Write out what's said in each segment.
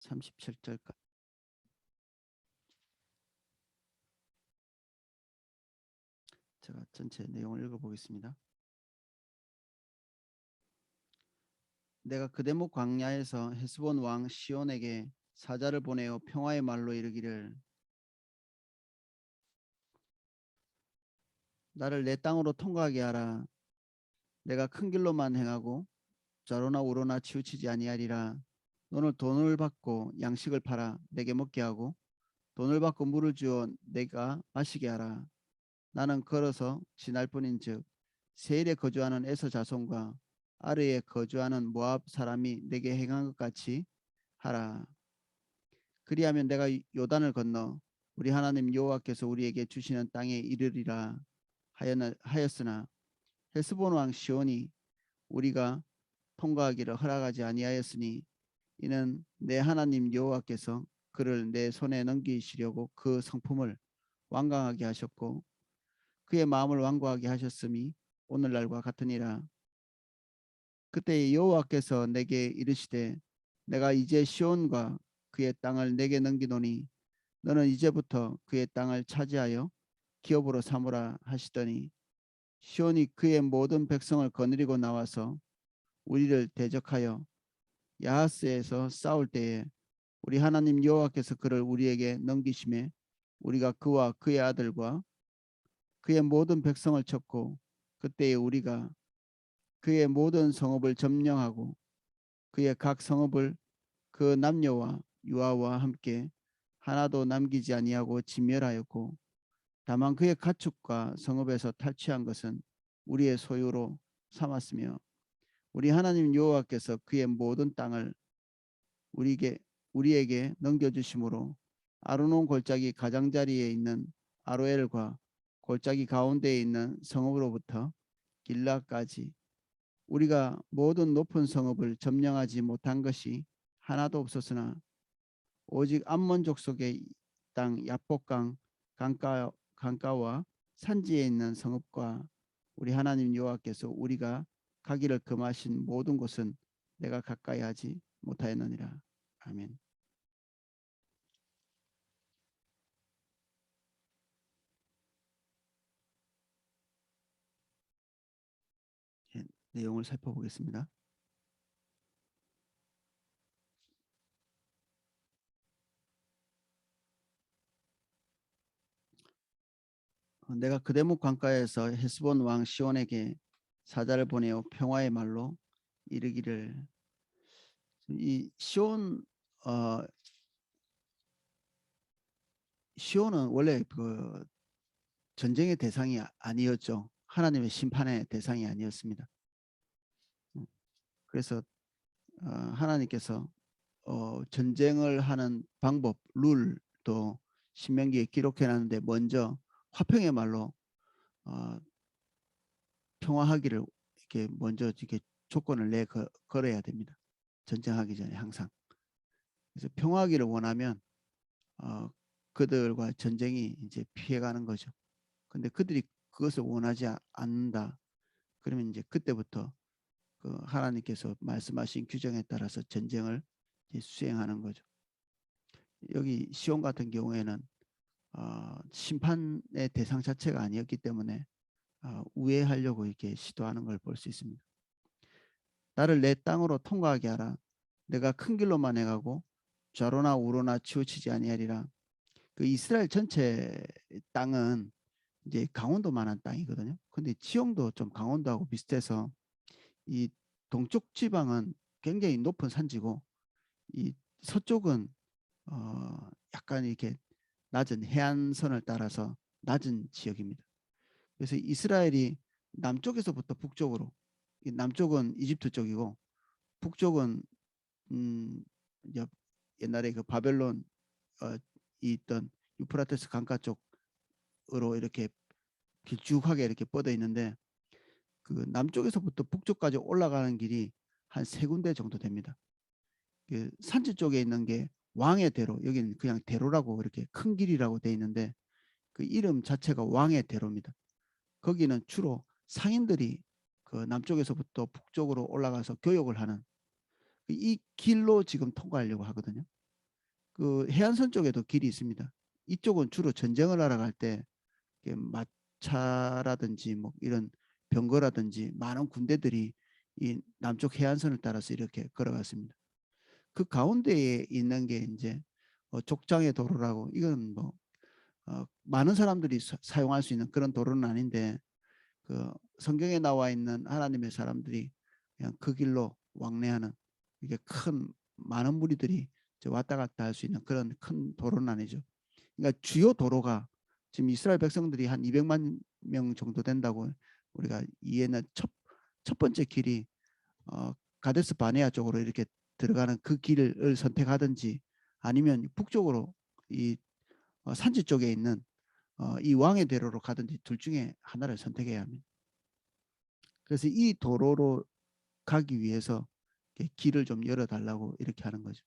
37절까지. 제가 전체 내용을 읽어보겠습니다. 내가 그대목 광야에서 헤스본 왕 시온에게 사자를 보내어 평화의 말로 이르기를, 나를 내 땅으로 통과하게 하라. 내가 큰 길로만 행하고 좌로나 우로나 치우치지 아니하리라. 너는 돈을 받고 양식을 팔아 내게 먹게 하고 돈을 받고 물을 주어 내가 마시게 하라. 나는 걸어서 지날 뿐인즉 세일에 거주하는 에서 자손과 아르에 거주하는 모압 사람이 내게 행한 것 같이 하라. 그리하면 내가 요단을 건너 우리 하나님 여호와께서 우리에게 주시는 땅에 이르리라 하였으나 헤스본 왕 시온이 우리가 통과하기를 허락하지 아니하였으니 이는 내 하나님 여호와께서 그를 내 손에 넘기시려고 그 성품을 완강하게 하셨고 그의 마음을 완고하게 하셨음이 오늘날과 같으니라. 그때 여호와께서 내게 이르시되, 내가 이제 시온과 그의 땅을 내게 넘기노니 너는 이제부터 그의 땅을 차지하여 기업으로 삼으라 하시더니, 시온이 그의 모든 백성을 거느리고 나와서 우리를 대적하여 야하스에서 싸울 때에 우리 하나님 여호와께서 그를 우리에게 넘기심에 우리가 그와 그의 아들과 그의 모든 백성을 쳤고, 그때에 우리가 그의 모든 성읍을 점령하고 그의 각 성읍을 그 남녀와 유아와 함께 하나도 남기지 아니하고 진멸하였고, 다만 그의 가축과 성읍에서 탈취한 것은 우리의 소유로 삼았으며 우리 하나님 여호와께서 그의 모든 땅을 우리에게 넘겨주심으로 아르논 골짜기 가장자리에 있는 아로엘과 골짜기 가운데에 있는 성읍으로부터 길라까지 우리가 모든 높은 성읍을 점령하지 못한 것이 하나도 없었으나 오직 암몬 족속의 땅 야복강 강가와 산지에 있는 성읍과 우리 하나님 여호와께서 우리가 가기를 금하신 모든 곳은 내가 가까이 하지 못하였느니라. 아멘. 예, 내용을 살펴보겠습니다. 내가 그대목 강가에서 헤스본 왕 시온에게 사자를 보내어 평화의 말로 이르기를. 이 시온은 원래 그 전쟁의 대상이 아니었죠. 하나님의 심판의 대상이 아니었습니다. 그래서 하나님께서 전쟁을 하는 방법, 룰도 신명기에 기록해놨는데 먼저 화평의 말로 평화하기를 이렇게 먼저 이렇게 조건을 걸어야 됩니다. 전쟁하기 전에 항상. 그래서 평화하기를 원하면 그들과 전쟁이 이제 피해가는 거죠. 근데 그들이 그것을 원하지 않는다. 그러면 이제 그때부터 그 하나님께서 말씀하신 규정에 따라서 전쟁을 수행하는 거죠. 여기 시온 같은 경우에는 심판의 대상 자체가 아니었기 때문에 우회하려고 이렇게 시도하는 걸 볼 수 있습니다. 나를 내 땅으로 통과하게 하라. 내가 큰 길로만 해가고 좌로나 우로나 치우치지 아니하리라. 그 이스라엘 전체 땅은 이제 강원도만한 땅이거든요. 근데 지형도 좀 강원도하고 비슷해서 이 동쪽 지방은 굉장히 높은 산지고 이 서쪽은 약간 이렇게 낮은 해안선을 따라서 낮은 지역입니다. 그래서 이스라엘이 남쪽에서부터 북쪽으로, 남쪽은 이집트 쪽이고 북쪽은 옛날에 그 바벨론 있던 유프라테스 강가 쪽으로 이렇게 길쭉하게 이렇게 뻗어 있는데, 그 남쪽에서부터 북쪽까지 올라가는 길이 한 3군데 정도 됩니다. 그 산지 쪽에 있는 게 왕의 대로, 여기는 그냥 대로라고 이렇게 큰 길이라고 돼 있는데 그 이름 자체가 왕의 대로입니다. 거기는 주로 상인들이 그 남쪽에서부터 북쪽으로 올라가서 교역을 하는 이 길로 지금 통과하려고 하거든요. 그 해안선 쪽에도 길이 있습니다. 이쪽은 주로 전쟁을 하러 갈 때 마차라든지 뭐 이런 병거라든지 많은 군대들이 이 남쪽 해안선을 따라서 이렇게 걸어갔습니다. 그 가운데에 있는 게 이제 족장의 도로라고, 이건 뭐 많은 사람들이 사용할 수 있는 그런 도로는 아닌데, 그 성경에 나와 있는 하나님의 사람들이 그냥 그 길로 왕래하는, 이게 큰 많은 무리들이 왔다 갔다 할 수 있는 그런 큰 도로는 아니죠. 그러니까 주요 도로가 지금 이스라엘 백성들이 한 200만 명 정도 된다고 우리가 이해는, 첫 번째 길이 가데스 바네아 쪽으로 이렇게 들어가는 그 길을 선택하든지, 아니면 북쪽으로 이 산지 쪽에 있는 이 왕의 대로로 가든지 둘 중에 하나를 선택해야 합니다. 그래서 이 도로로 가기 위해서 길을 좀 열어달라고 이렇게 하는 거죠.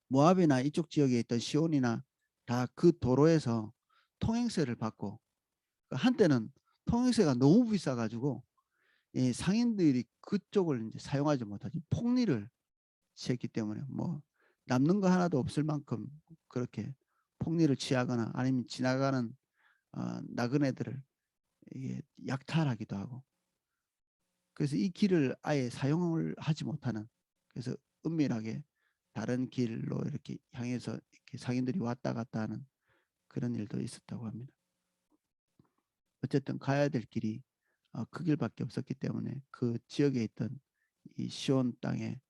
모압이나 이쪽 지역에 있던 시온이나 다 그 도로에서 통행세를 받고, 한때는 통행세가 너무 비싸가지고 상인들이 그쪽을 이제 사용하지 못하지 폭리를 취했기 때문에, 뭐 남는 거 하나도 없을 만큼 그렇게 폭리를 취하거나 아니면 지나가는 나그네들을 약탈하기도 하고, 그래서 이 길을 아예 사용을 하지 못하는, 그래서 은밀하게 다른 길로 이렇게 향해서 이렇게 상인들이 왔다 갔다 하는 그런 일도 있었다고 합니다. 어쨌든 가야 될 길이 그 길밖에 없었기 때문에 그 지역에 있던 이 시온 땅에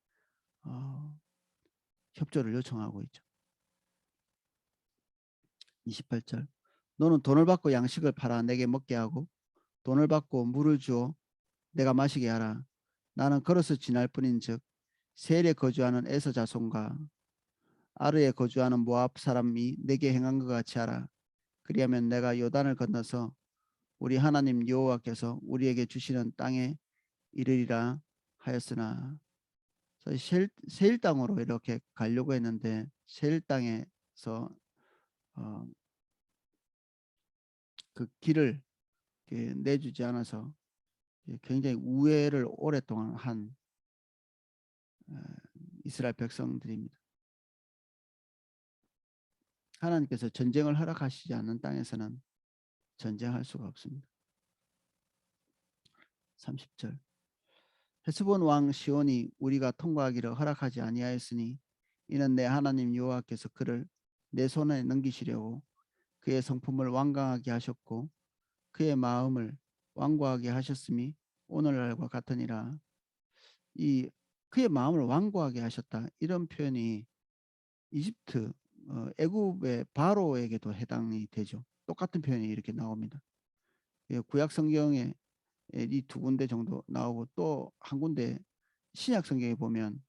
협조를 요청하고 있죠. 28절, 너는 돈을 받고 양식을 팔아 내게 먹게 하고 돈을 받고 물을 주어 내가 마시게 하라. 나는 걸어서 지날 뿐인즉 세일에 거주하는 에서 자손과 아르에 거주하는 모압 사람이 내게 행한 것 같이 하라. 그리하면 내가 요단을 건너서 우리 하나님 여호와께서 우리에게 주시는 땅에 이르리라 하였으나, 세일 땅으로 이렇게 가려고 했는데 세일 땅에서 그 길을 내주지 않아서 굉장히 우회를 오랫동안 한 이스라엘 백성들입니다. 하나님께서 전쟁을 허락하시지 않는 땅에서는 전쟁할 수가 없습니다. 30절, 헤스본 왕 시온이 우리가 통과하기를 허락하지 아니하였으니 이는 내 하나님 여호와께서 그를 내 손에 넘기시려고 그의 성품을 완강하게 하셨고 그의 마음을 완고하게 하셨음이 오늘날과 같으니라. 이 그의 마음을 완고하게 하셨다, 이런 표현이 이집트 애굽의 바로에게도 해당이 되죠. 똑같은 표현이 이렇게 나옵니다. 구약 성경에 이 두 군데 정도 나오고, 또 한 군데 신약 성경에 보면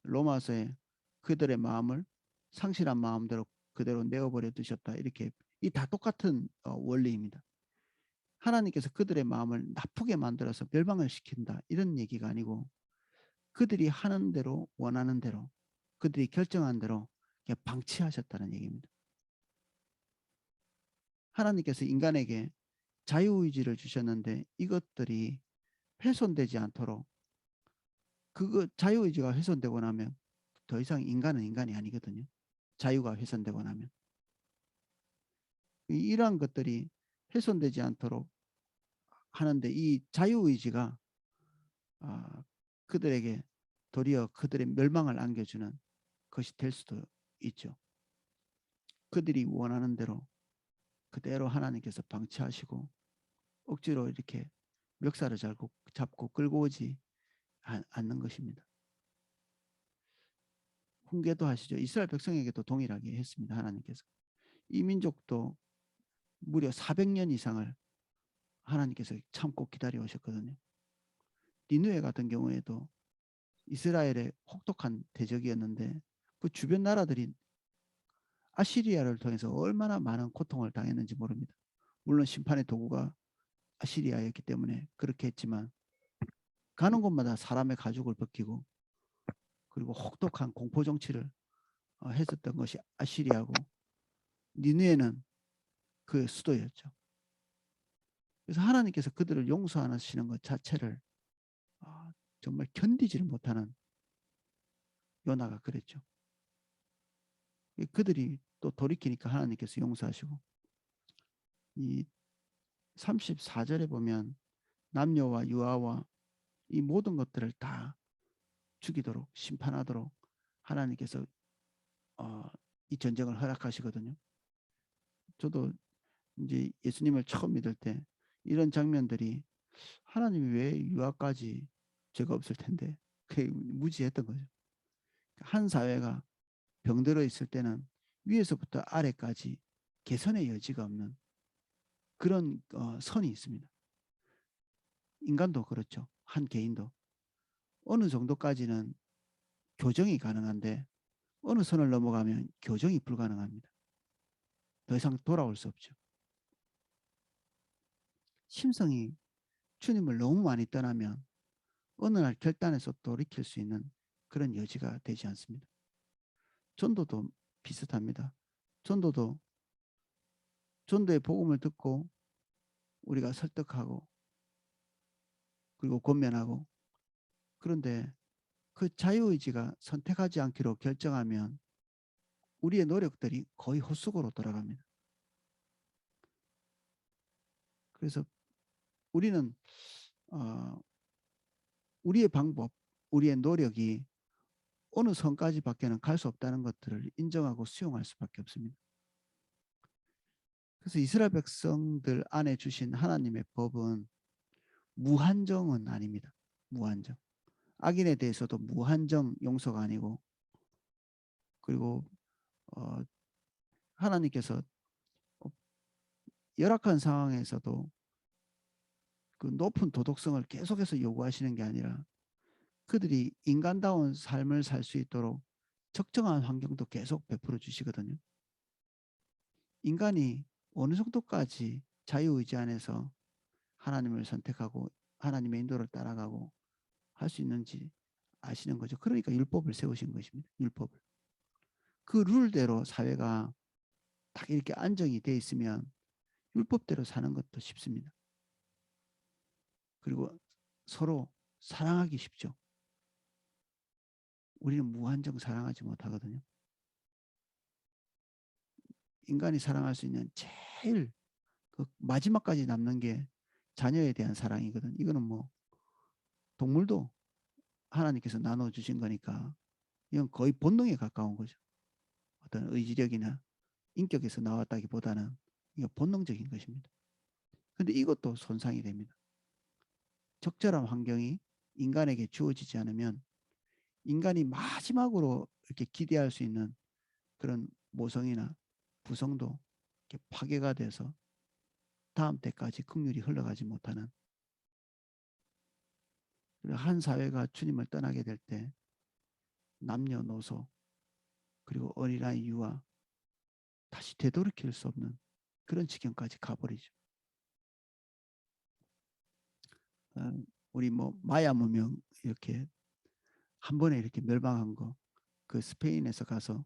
로마서에 그들의 마음을 상실한 마음대로 그대로 내어버려 두셨다, 이렇게, 이 다 똑같은 원리입니다. 하나님께서 그들의 마음을 나쁘게 만들어서 멸망을 시킨다, 이런 얘기가 아니고 그들이 하는 대로, 원하는 대로, 그들이 결정한 대로 방치하셨다는 얘기입니다. 하나님께서 인간에게 자유의지를 주셨는데 이것들이 훼손되지 않도록, 그거 자유의지가 훼손되고 나면 더 이상 인간은 인간이 아니거든요. 자유가 훼손되고 나면 이러한 것들이 훼손되지 않도록 하는데, 이 자유의지가 그들에게 도리어 그들의 멸망을 안겨주는 것이 될 수도 있죠. 그들이 원하는 대로 그대로 하나님께서 방치하시고 억지로 이렇게 멱살을 잡고 끌고 오지 않는 것입니다. 훈계도 하시죠. 이스라엘 백성에게도 동일하게 했습니다. 하나님께서. 이 민족도 무려 400년 이상을 하나님께서 참고 기다려 오셨거든요. 니느웨 같은 경우에도 이스라엘의 혹독한 대적이었는데 그 주변 나라들이 아시리아를 통해서 얼마나 많은 고통을 당했는지 모릅니다. 물론 심판의 도구가 아시리아였기 때문에 그렇게 했지만, 가는 곳마다 사람의 가죽을 벗기고 그리고 혹독한 공포 정치를 했었던 것이 아시리아고, 니느웨는 그 수도였죠. 그래서 하나님께서 그들을 용서하시는 것 자체를 정말 견디지를 못하는 요나가 그랬죠. 그들이 또 돌이키니까 하나님께서 용서하시고, 이 34절에 보면 남녀와 유아와 이 모든 것들을 다 죽이도록 심판하도록 하나님께서 이 전쟁을 허락하시거든요. 저도 이제 예수님을 처음 믿을 때 이런 장면들이 하나님이 왜 유아까지 죄가 없을 텐데 그게 무지했던 거죠. 한 사회가 병들어 있을 때는 위에서부터 아래까지 개선의 여지가 없는 그런 선이 있습니다. 인간도 그렇죠. 한 개인도 어느 정도까지는 교정이 가능한데 어느 선을 넘어가면 교정이 불가능합니다. 더 이상 돌아올 수 없죠. 심성이 주님을 너무 많이 떠나면 어느 날 결단해서 돌이킬 수 있는 그런 여지가 되지 않습니다. 전도도 비슷합니다. 전도도 전도의 복음을 듣고 우리가 설득하고 그리고 권면하고, 그런데 그 자유의지가 선택하지 않기로 결정하면 우리의 노력들이 거의 헛수고로 돌아갑니다. 그래서 우리는 우리의 방법, 우리의 노력이 어느 선까지밖에는 갈 수 없다는 것들을 인정하고 수용할 수밖에 없습니다. 그래서 이스라엘 백성들 안에 주신 하나님의 법은 무한정은 아닙니다. 무한정. 악인에 대해서도 무한정 용서가 아니고, 그리고 하나님께서 열악한 상황에서도 그 높은 도덕성을 계속해서 요구하시는 게 아니라 그들이 인간다운 삶을 살 수 있도록 적정한 환경도 계속 베풀어 주시거든요. 인간이 어느 정도까지 자유의지 안에서 하나님을 선택하고 하나님의 인도를 따라가고 할 수 있는지 아시는 거죠. 그러니까 율법을 세우신 것입니다. 율법을. 그 룰대로 사회가 딱 이렇게 안정이 돼 있으면 율법대로 사는 것도 쉽습니다. 그리고 서로 사랑하기 쉽죠. 우리는 무한정 사랑하지 못하거든요. 인간이 사랑할 수 있는 제일 그 마지막까지 남는 게 자녀에 대한 사랑이거든. 이거는 뭐 동물도 하나님께서 나눠주신 거니까 이건 거의 본능에 가까운 거죠. 어떤 의지력이나 인격에서 나왔다기보다는 이거 본능적인 것입니다. 그런데 이것도 손상이 됩니다. 적절한 환경이 인간에게 주어지지 않으면 인간이 마지막으로 이렇게 기대할 수 있는 그런 모성이나 부성도 이렇게 파괴가 돼서 다음 때까지 긍휼이 흘러가지 못하는, 한 사회가 주님을 떠나게 될 때 남녀노소 그리고 어린아이 유아 다시 되돌이킬 수 없는 그런 지경까지 가버리죠. 우리 뭐 마야 문명 이렇게 한 번에 이렇게 멸망한 거, 그 스페인에서 가서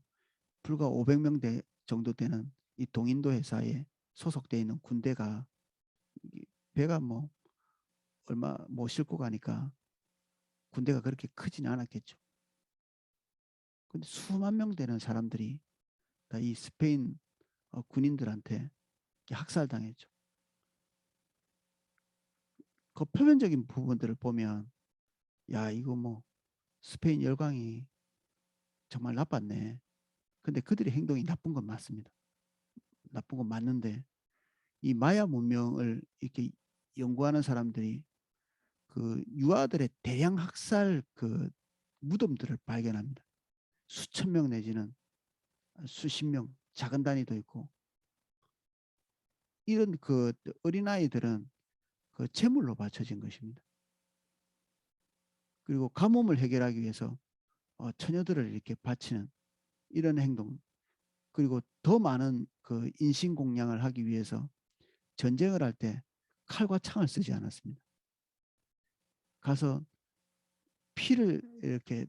불과 500명 정도 되는 이 동인도 회사에 소속돼 있는 군대가 배가 뭐 얼마 못 싣고 가니까 군대가 그렇게 크지는 않았겠죠. 근데 수만 명 되는 사람들이 다 이 스페인 군인들한테 학살당했죠. 그 표면적인 부분들을 보면 야 이거 뭐 스페인 열강이 정말 나빴네. 근데 그들의 행동이 나쁜 건 맞습니다. 나쁜 건 맞는데 이 마야 문명을 이렇게 연구하는 사람들이 그 유아들의 대량 학살 그 무덤들을 발견합니다. 수천 명 내지는 수십 명, 작은 단위도 있고, 이런 그 어린아이들은 그 제물로 바쳐진 것입니다. 그리고 가뭄을 해결하기 위해서 처녀들을 이렇게 바치는 이런 행동, 그리고 더 많은 그 인신공양을 하기 위해서 전쟁을 할 때 칼과 창을 쓰지 않았습니다. 가서 피를 이렇게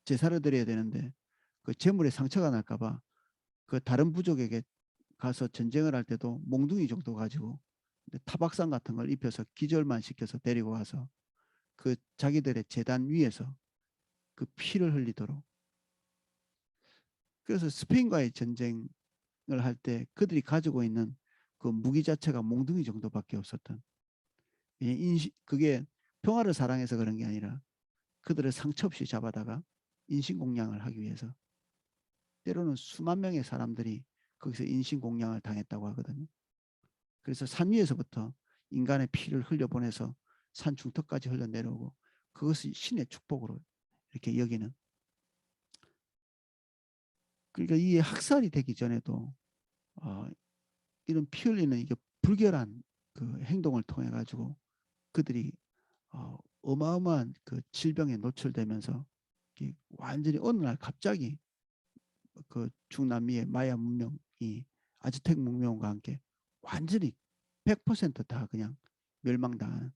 제사를 드려야 되는데 그 제물에 상처가 날까봐 그 다른 부족에게 가서 전쟁을 할 때도 몽둥이 정도 가지고 타박상 같은 걸 입혀서 기절만 시켜서 데리고 와서 그 자기들의 제단 위에서 그 피를 흘리도록, 그래서 스페인과의 전쟁을 할 때 그들이 가지고 있는 그 무기 자체가 몽둥이 정도밖에 없었던, 그게 평화를 사랑해서 그런 게 아니라 그들을 상처 없이 잡아다가 인신공양을 하기 위해서, 때로는 수만 명의 사람들이 거기서 인신공양을 당했다고 하거든요. 그래서 산 위에서부터 인간의 피를 흘려보내서 산 중턱까지 흘러내려오고, 그것이 신의 축복으로 이렇게 여기는, 그러니까 이게 학살이 되기 전에도 어, 이런 피 흘리는 이게 불결한 그 행동을 통해 가지고 그들이 어마어마한 그 질병에 노출되면서 완전히 어느 날 갑자기 그 중남미의 마야 문명이 아즈텍 문명과 함께 완전히 100%다 그냥 멸망당하는,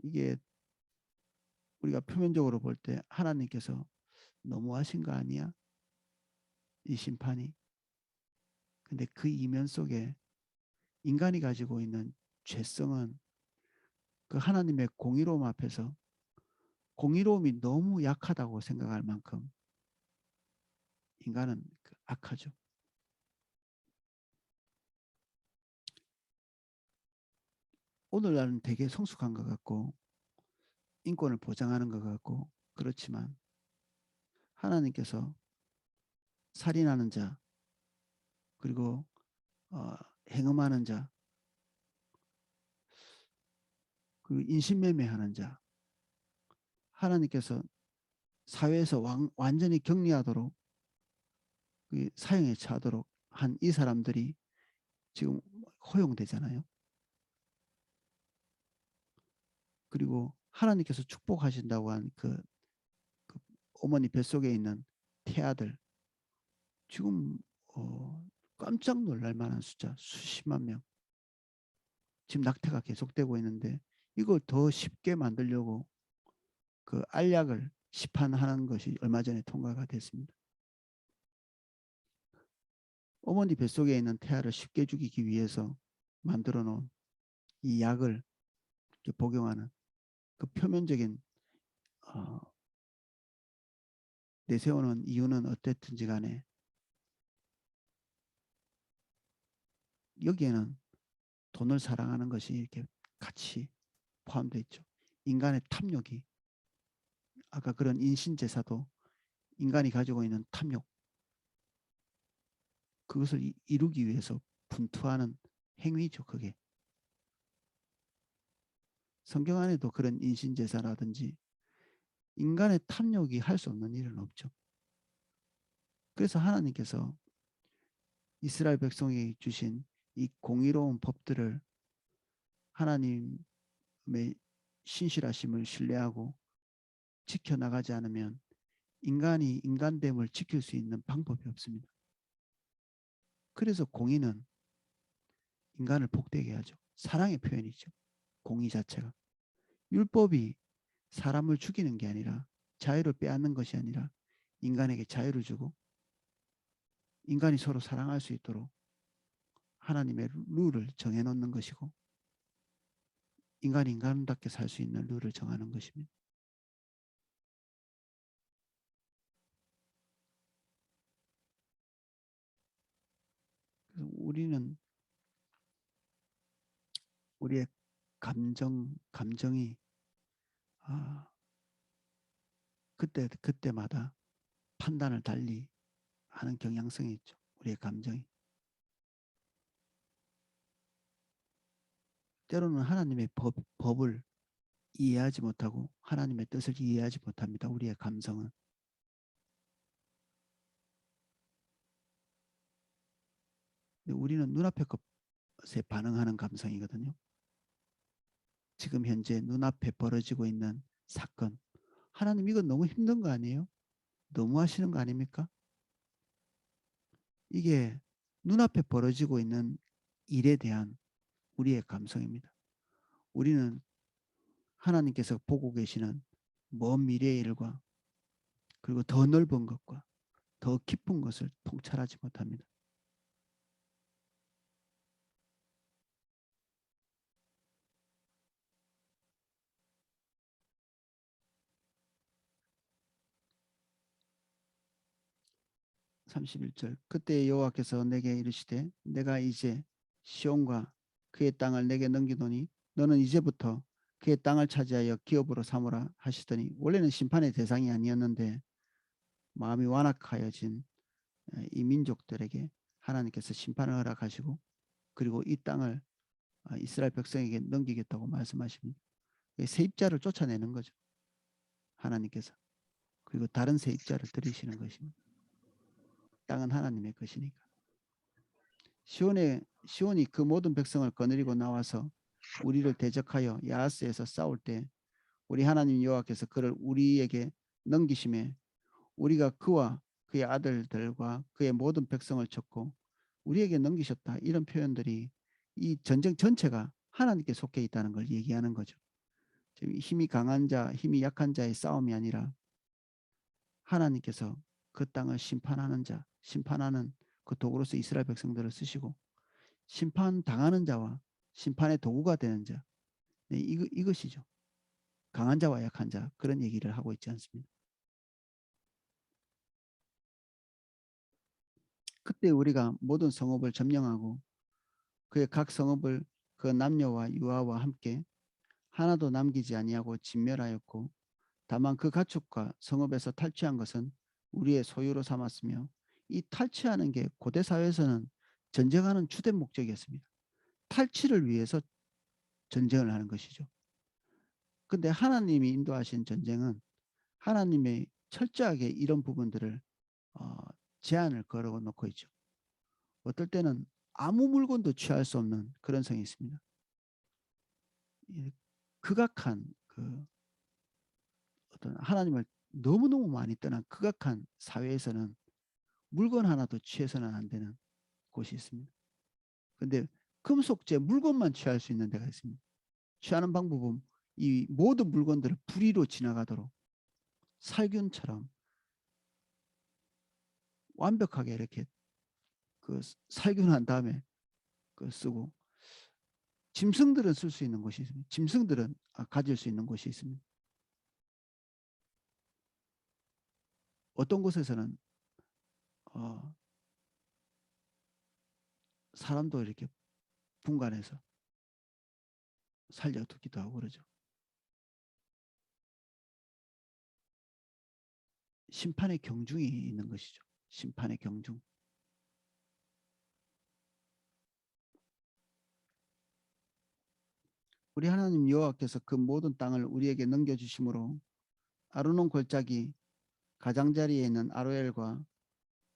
이게 우리가 표면적으로 볼 때 하나님께서 너무하신 거 아니야? 이 심판이. 근데 그 이면 속에 인간이 가지고 있는 죄성은 그 하나님의 공의로움 앞에서 공의로움이 너무 약하다고 생각할 만큼 인간은 악하죠. 오늘날은 되게 성숙한 것 같고 인권을 보장하는 것 같고 그렇지만, 하나님께서 살인하는 자, 그리고 어, 행음하는 자, 그 인신매매하는 자, 하나님께서 사회에서 완전히 격리하도록 그 사형에 처하도록 한 이 사람들이 지금 허용되잖아요. 그리고 하나님께서 축복하신다고 한 그 어머니 뱃속에 있는 태아들, 지금 깜짝 놀랄 만한 숫자, 수십만 명. 지금 낙태가 계속되고 있는데 이걸 더 쉽게 만들려고 그 알약을 시판하는 것이 얼마 전에 통과가 됐습니다. 어머니 뱃속에 있는 태아를 쉽게 죽이기 위해서 만들어 놓은 이 약을 복용하는 그 표면적인 어, 내세우는 이유는 어땠든지 간에 여기에는 돈을 사랑하는 것이 이렇게 같이 포함되어 있죠. 인간의 탐욕이, 아까 그런 인신제사도 인간이 가지고 있는 탐욕, 그것을 이루기 위해서 분투하는 행위죠. 그게 성경 안에도 그런 인신제사라든지 인간의 탐욕이 할 수 없는 일은 없죠. 그래서 하나님께서 이스라엘 백성이 주신 이 공의로운 법들을 하나님의 신실하심을 신뢰하고 지켜나가지 않으면 인간이 인간됨을 지킬 수 있는 방법이 없습니다. 그래서 공의는 인간을 복되게 하죠. 사랑의 표현이죠. 공의 자체가. 율법이 사람을 죽이는 게 아니라, 자유를 빼앗는 것이 아니라 인간에게 자유를 주고 인간이 서로 사랑할 수 있도록 하나님의 룰을 정해놓는 것이고, 인간이 인간답게 살 수 있는 룰을 정하는 것입니다. 그래서 우리의 감정이 아, 그때마다 판단을 달리 하는 경향성이 있죠. 우리의 감정이. 때로는 하나님의 법을 이해하지 못하고 하나님의 뜻을 이해하지 못합니다. 우리의 감성은. 우리는 눈앞의 것에 반응하는 감성이거든요. 지금 현재 눈앞에 벌어지고 있는 사건, 하나님 이건 너무 힘든 거 아니에요? 너무 하시는 거 아닙니까? 이게 눈앞에 벌어지고 있는 일에 대한 우리의 감성입니다. 우리는 하나님께서 보고 계시는 먼 미래의 일과 그리고 더 넓은 것과 더 깊은 것을 통찰하지 못합니다. 31절 그때 여호와께서 내게 이르시되 내가 이제 시온과 그의 땅을 내게 넘기노니 너는 이제부터 그의 땅을 차지하여 기업으로 삼으라 하시더니 원래는 심판의 대상이 아니었는데 마음이 완악하여진 이 민족들에게 하나님께서 심판을 허락하시고 그리고 이 땅을 이스라엘 백성에게 넘기겠다고 말씀하십니다. 세입자를 쫓아내는 거죠. 하나님께서. 그리고 다른 세입자를 들이시는 것입니다. 땅은 하나님의 것이니까. 시온이 그 모든 백성을 거느리고 나와서 우리를 대적하여 야하스에서 싸울 때 우리 하나님 여호와께서 그를 우리에게 넘기심에 우리가 그와 그의 아들들과 그의 모든 백성을 쳤고 우리에게 넘기셨다. 이런 표현들이 이 전쟁 전체가 하나님께 속해 있다는 걸 얘기하는 거죠. 지금 힘이 강한 자, 힘이 약한 자의 싸움이 아니라 하나님께서 그 땅을 심판하는 자, 심판하는 그 도구로서 이스라엘 백성들을 쓰시고 심판당하는 자와 심판의 도구가 되는 자. 네, 이것이죠. 강한 자와 약한 자 그런 얘기를 하고 있지 않습니다. 그때 우리가 모든 성읍을 점령하고 그의 각 성읍을 그 남녀와 유아와 함께 하나도 남기지 아니하고 진멸하였고 다만 그 가축과 성읍에서 탈취한 것은 우리의 소유로 삼았으며 이 탈취하는 게 고대 사회에서는 전쟁하는 주된 목적이었습니다. 탈취를 위해서 전쟁을 하는 것이죠. 근데 하나님이 인도하신 전쟁은 하나님의 철저하게 이런 부분들을 어, 제한을 걸어 놓고 있죠. 어떨 때는 아무 물건도 취할 수 없는 그런 성이 있습니다. 극악한 그 어떤 하나님을 너무너무 많이 떠난 극악한 사회에서는 물건 하나도 취해서는 안 되는 곳이 있습니다. 그런데 금속재 물건만 취할 수 있는 데가 있습니다. 취하는 방법은 이 모든 물건들을 불의로 지나가도록 살균처럼 완벽하게 이렇게 그 살균한 다음에 그 쓰고 짐승들은 쓸 수 있는 곳이 있습니다. 짐승들은 가질 수 있는 곳이 있습니다. 어떤 곳에서는 사람도 이렇게 분간해서 살려두기도 하고 그러죠. 심판의 경중이 있는 것이죠. 심판의 경중. 우리 하나님 여호와께서 그 모든 땅을 우리에게 넘겨주심으로 아르논 골짜기 가장자리에 있는 아로엘과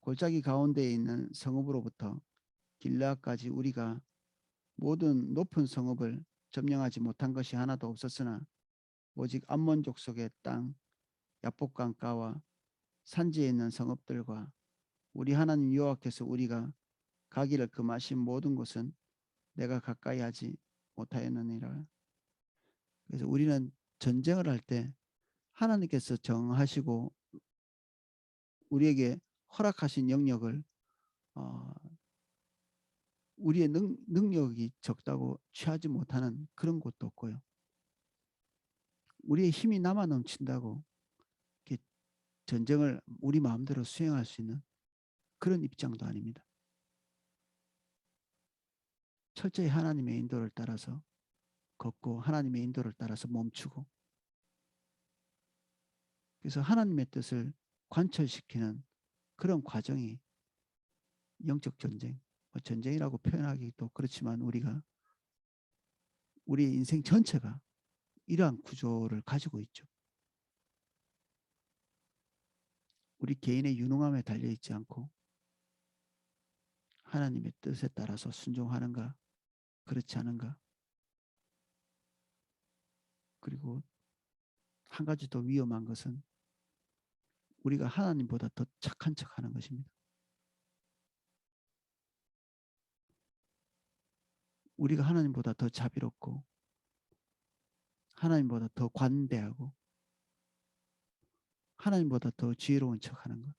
골짜기 가운데에 있는 성읍으로부터 길라까지 우리가 모든 높은 성읍을 점령하지 못한 것이 하나도 없었으나 오직 암몬 족속의 땅 야복강가와 산지에 있는 성읍들과 우리 하나님 여호와께서 우리가 가기를 금하신 모든 곳은 내가 가까이 하지 못하였느니라. 그래서 우리는 전쟁을 할 때 하나님께서 정하시고 우리에게 허락하신 영역을 우리의 능력이 적다고 취하지 못하는 그런 곳도 없고요. 우리의 힘이 남아 넘친다고 이렇게 전쟁을 우리 마음대로 수행할 수 있는 그런 입장도 아닙니다. 철저히 하나님의 인도를 따라서 걷고 하나님의 인도를 따라서 멈추고 그래서 하나님의 뜻을 관철시키는 그런 과정이 영적 전쟁, 전쟁이라고 표현하기도 그렇지만 우리가 우리 인생 전체가 이러한 구조를 가지고 있죠. 우리 개인의 유능함에 달려있지 않고 하나님의 뜻에 따라서 순종하는가 그렇지 않은가. 그리고 한 가지 더 위험한 것은 우리가 하나님보다 더 착한 척하는 것입니다. 우리가 하나님보다 더 자비롭고 하나님보다 더 관대하고 하나님보다 더 지혜로운 척하는 것.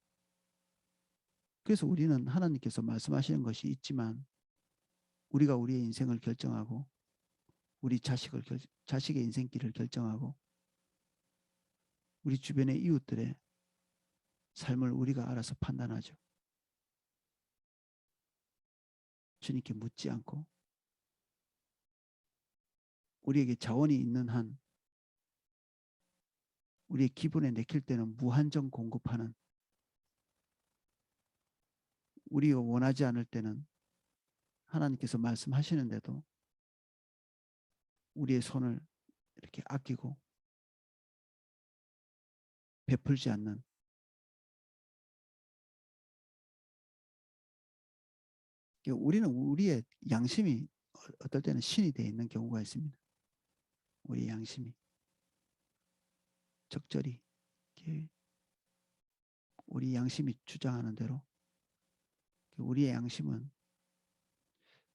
그래서 우리는 하나님께서 말씀하시는 것이 있지만 우리가 우리의 인생을 결정하고 우리 자식의 인생길을 결정하고 우리 주변의 이웃들의 삶을 우리가 알아서 판단하죠. 주님께 묻지 않고 우리에게 자원이 있는 한 우리의 기분에 내킬 때는 무한정 공급하는, 우리가 원하지 않을 때는 하나님께서 말씀하시는데도 우리의 손을 이렇게 아끼고 베풀지 않는, 우리는 우리의 양심이 어떨 때는 신이 되어 있는 경우가 있습니다. 우리 양심이 적절히 우리 양심이 주장하는 대로, 우리의 양심은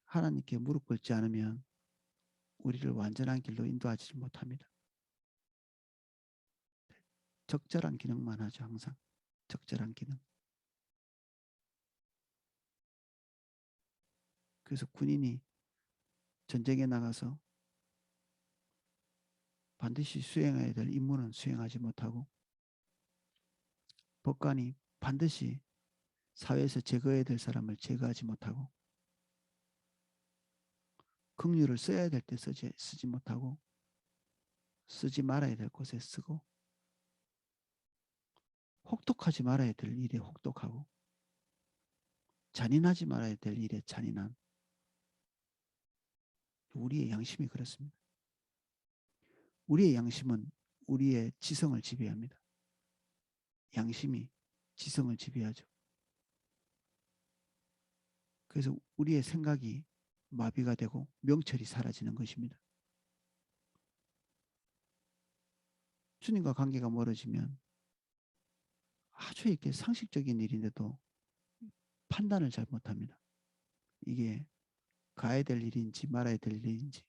하나님께 무릎 꿇지 않으면 우리를 완전한 길로 인도하지 못합니다. 적절한 기능만 하죠. 항상 적절한 기능. 그래서 군인이 전쟁에 나가서 반드시 수행해야 될 임무는 수행하지 못하고, 법관이 반드시 사회에서 제거해야 될 사람을 제거하지 못하고, 긍휼을 써야 될 때 쓰지 못하고, 쓰지 말아야 될 곳에 쓰고, 혹독하지 말아야 될 일에 혹독하고, 잔인하지 말아야 될 일에 잔인한, 우리의 양심이 그렇습니다. 우리의 양심은 우리의 지성을 지배합니다. 양심이 지성을 지배하죠. 그래서 우리의 생각이 마비가 되고 명철이 사라지는 것입니다. 주님과 관계가 멀어지면 아주 이렇게 상식적인 일인데도 판단을 잘 못합니다. 이게 가야 될 일인지 말아야 될 일인지.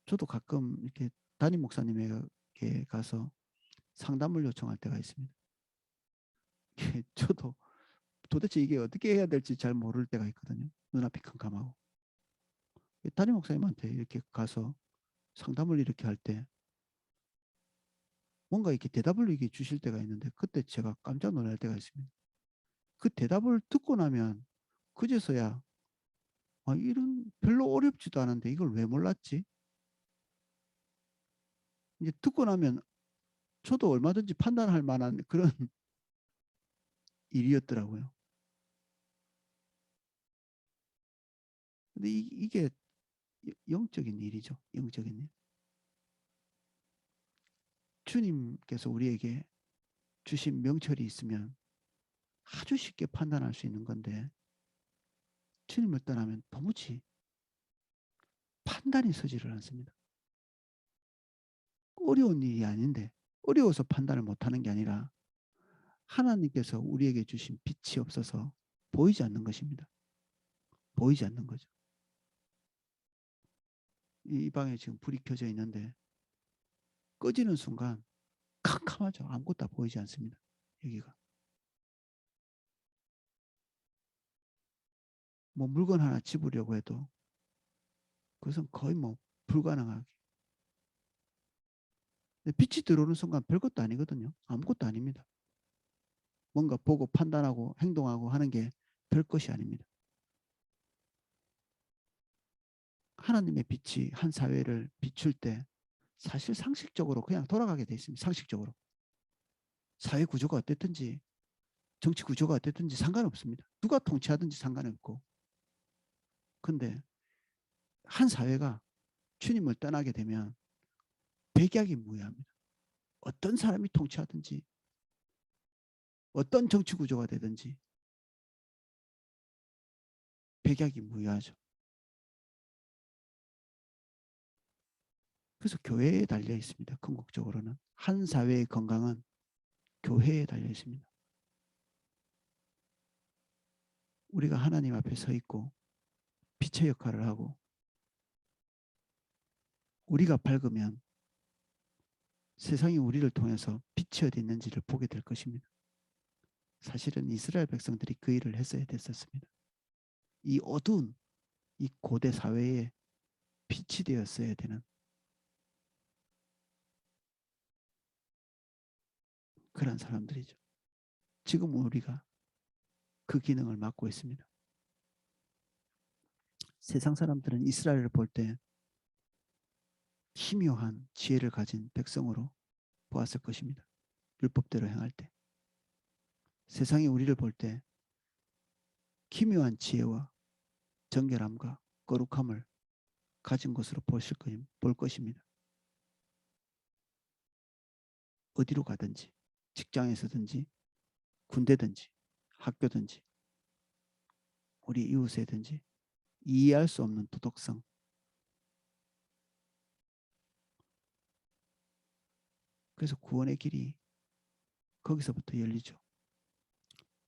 저도 가끔 이렇게 담임 목사님에게 가서 상담을 요청할 때가 있습니다. 저도 도대체 이게 어떻게 해야 될지 잘 모를 때가 있거든요. 눈앞이 캄캄하고. 담임 목사님한테 이렇게 가서 상담을 이렇게 할 때 뭔가 이렇게 대답을 이렇게 주실 때가 있는데, 그때 제가 깜짝 놀랄 때가 있습니다. 그 대답을 듣고 나면 그제서야 이런 별로 어렵지도 않은데 이걸 왜 몰랐지? 이제 듣고 나면 저도 얼마든지 판단할 만한 그런 일이었더라고요. 근데 이게 영적인 일이죠. 영적인 일. 주님께서 우리에게 주신 명철이 있으면 아주 쉽게 판단할 수 있는 건데, 주님을 떠나면 도무지 판단이 서지를 않습니다. 어려운 일이 아닌데, 어려워서 판단을 못하는 게 아니라 하나님께서 우리에게 주신 빛이 없어서 보이지 않는 것입니다. 보이지 않는 거죠. 이 방에 지금 불이 켜져 있는데 꺼지는 순간 캄캄하죠. 아무것도 보이지 않습니다. 여기가. 뭐 물건 하나 집으려고 해도 그것은 거의 뭐 불가능하게. 근데 빛이 들어오는 순간 별것도 아니거든요. 아무것도 아닙니다. 뭔가 보고 판단하고 행동하고 하는 게 별것이 아닙니다. 하나님의 빛이 한 사회를 비출 때 사실 상식적으로 그냥 돌아가게 돼 있습니다. 상식적으로. 사회 구조가 어땠든지 정치 구조가 어땠든지 상관없습니다. 누가 통치하든지 상관이 없고. 근데 한 사회가 주님을 떠나게 되면 백약이 무효합니다. 어떤 사람이 통치하든지 어떤 정치 구조가 되든지 백약이 무효하죠. 그래서 교회에 달려 있습니다. 궁극적으로는 한 사회의 건강은 교회에 달려 있습니다. 우리가 하나님 앞에 서 있고 빛의 역할을 하고 우리가 밝으면 세상이 우리를 통해서 빛이 어디 있는지를 보게 될 것입니다. 사실은 이스라엘 백성들이 그 일을 했어야 됐었습니다. 이 어두운 이 고대 사회에 빛이 되었어야 되는 그런 사람들이죠. 지금 우리가 그 기능을 맡고 있습니다. 세상 사람들은 이스라엘을 볼 때 희묘한 지혜를 가진 백성으로 보았을 것입니다. 율법대로 행할 때. 세상이 우리를 볼 때 기묘한 지혜와 정결함과 거룩함을 가진 것으로 볼 것입니다. 어디로 가든지, 직장에서든지, 군대든지, 학교든지, 우리 이웃에든지 이해할 수 없는 도덕성. 그래서 구원의 길이 거기서부터 열리죠.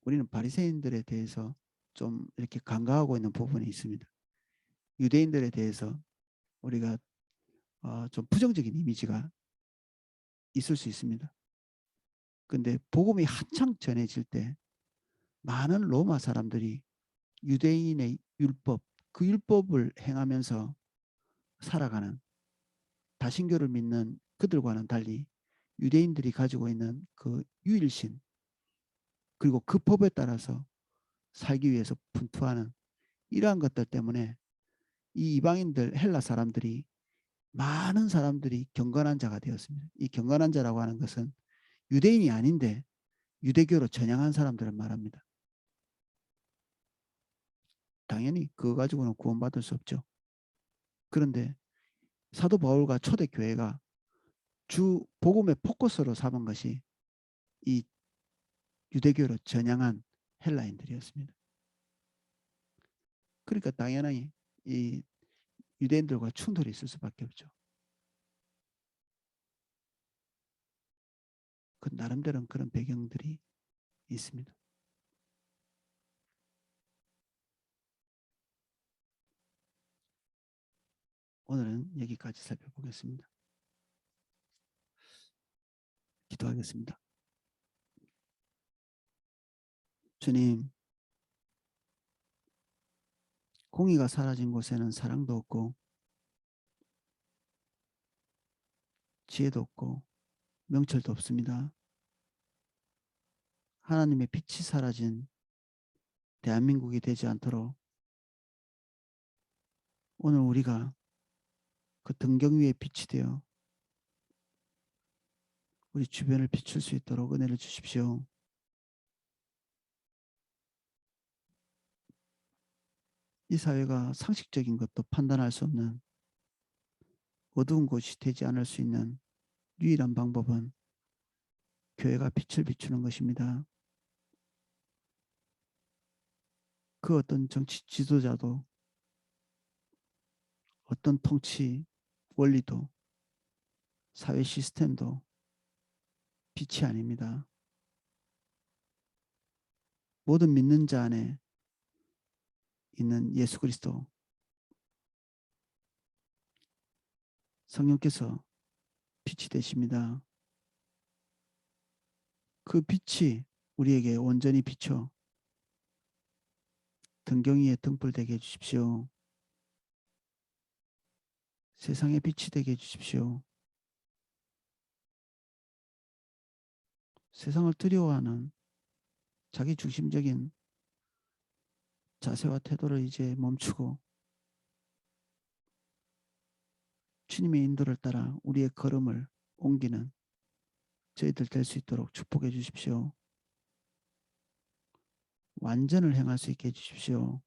우리는 바리새인들에 대해서 좀 이렇게 간과하고 있는 부분이 있습니다. 유대인들에 대해서 우리가 좀 부정적인 이미지가 있을 수 있습니다. 근데 복음이 한창 전해질 때 많은 로마 사람들이 유대인의 율법, 그 율법을 행하면서 살아가는 다신교를 믿는 그들과는 달리 유대인들이 가지고 있는 그 유일신, 그리고 그 법에 따라서 살기 위해서 분투하는 이러한 것들 때문에 이 이방인들 헬라 사람들이 많은 사람들이 경건한 자가 되었습니다. 이 경건한 자라고 하는 것은 유대인이 아닌데 유대교로 전향한 사람들을 말합니다. 당연히 그거 가지고는 구원받을 수 없죠. 그런데 사도 바울과 초대교회가 주 복음의 포커스로 삼은 것이 이 유대교로 전향한 헬라인들이었습니다. 그러니까 당연히 이 유대인들과 충돌이 있을 수밖에 없죠. 그 나름대로는 그런 배경들이 있습니다. 오늘은 여기까지 살펴보겠습니다. 기도하겠습니다. 주님, 공의가 사라진 곳에는 사랑도 없고 지혜도 없고 명철도 없습니다. 하나님의 빛이 사라진 대한민국이 되지 않도록 오늘 우리가 그 등경 위에 빛이 되어 우리 주변을 비출 수 있도록 은혜를 주십시오. 이 사회가 상식적인 것도 판단할 수 없는 어두운 곳이 되지 않을 수 있는 유일한 방법은 교회가 빛을 비추는 것입니다. 그 어떤 정치 지도자도 어떤 통치 원리도 사회 시스템도 빛이 아닙니다. 모든 믿는 자 안에 있는 예수 그리스도 성령께서 빛이 되십니다. 그 빛이 우리에게 온전히 비춰 등경 위에 등불되게 해주십시오. 세상의 빛이 되게 해주십시오. 세상을 두려워하는 자기 중심적인 자세와 태도를 이제 멈추고 주님의 인도를 따라 우리의 걸음을 옮기는 저희들 될 수 있도록 축복해 주십시오. 완전을 행할 수 있게 해주십시오.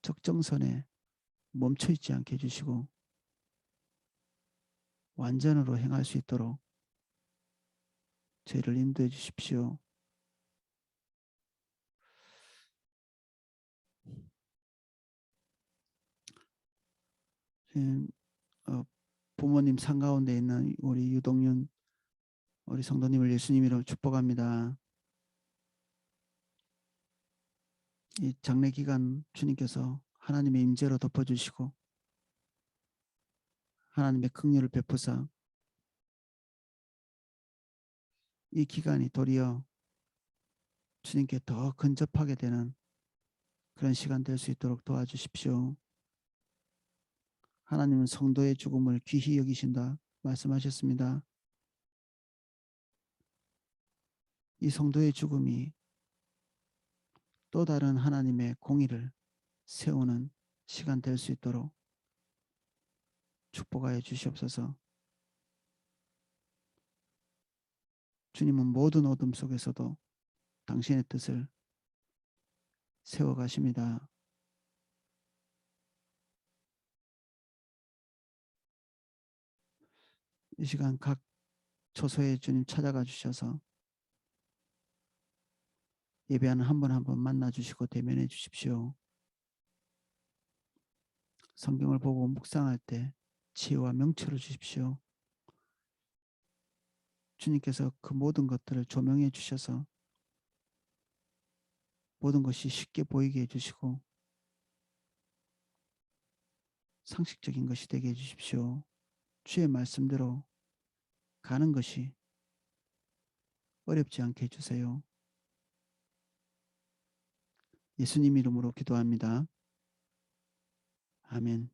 적정선에 멈춰 있지 않게 해주시고 완전으로 행할 수 있도록 저희를 인도해 주십시오. 부모님 상가운데 있는 우리 유동윤 우리 성도님을 예수님 이름으로 축복합니다. 이 장례 기간 주님께서 하나님의 임재로 덮어주시고 하나님의 긍휼을 베푸사 이 기간이 도리어 주님께 더 근접하게 되는 그런 시간 될 수 있도록 도와주십시오. 하나님은 성도의 죽음을 귀히 여기신다 말씀하셨습니다. 이 성도의 죽음이 또 다른 하나님의 공의를 세우는 시간 될 수 있도록 축복하여 주시옵소서. 주님은 모든 어둠 속에서도 당신의 뜻을 세워가십니다. 이 시간 각 처소에 주님 찾아가 주셔서 예배하는 한 분 한 분 만나 주시고 대면해 주십시오. 성경을 보고 묵상할 때 지혜와 명철을 주십시오. 주님께서 그 모든 것들을 조명해 주셔서 모든 것이 쉽게 보이게 해주시고 상식적인 것이 되게 해주십시오. 주의 말씀대로 가는 것이 어렵지 않게 해주세요. 예수님 이름으로 기도합니다. 아멘.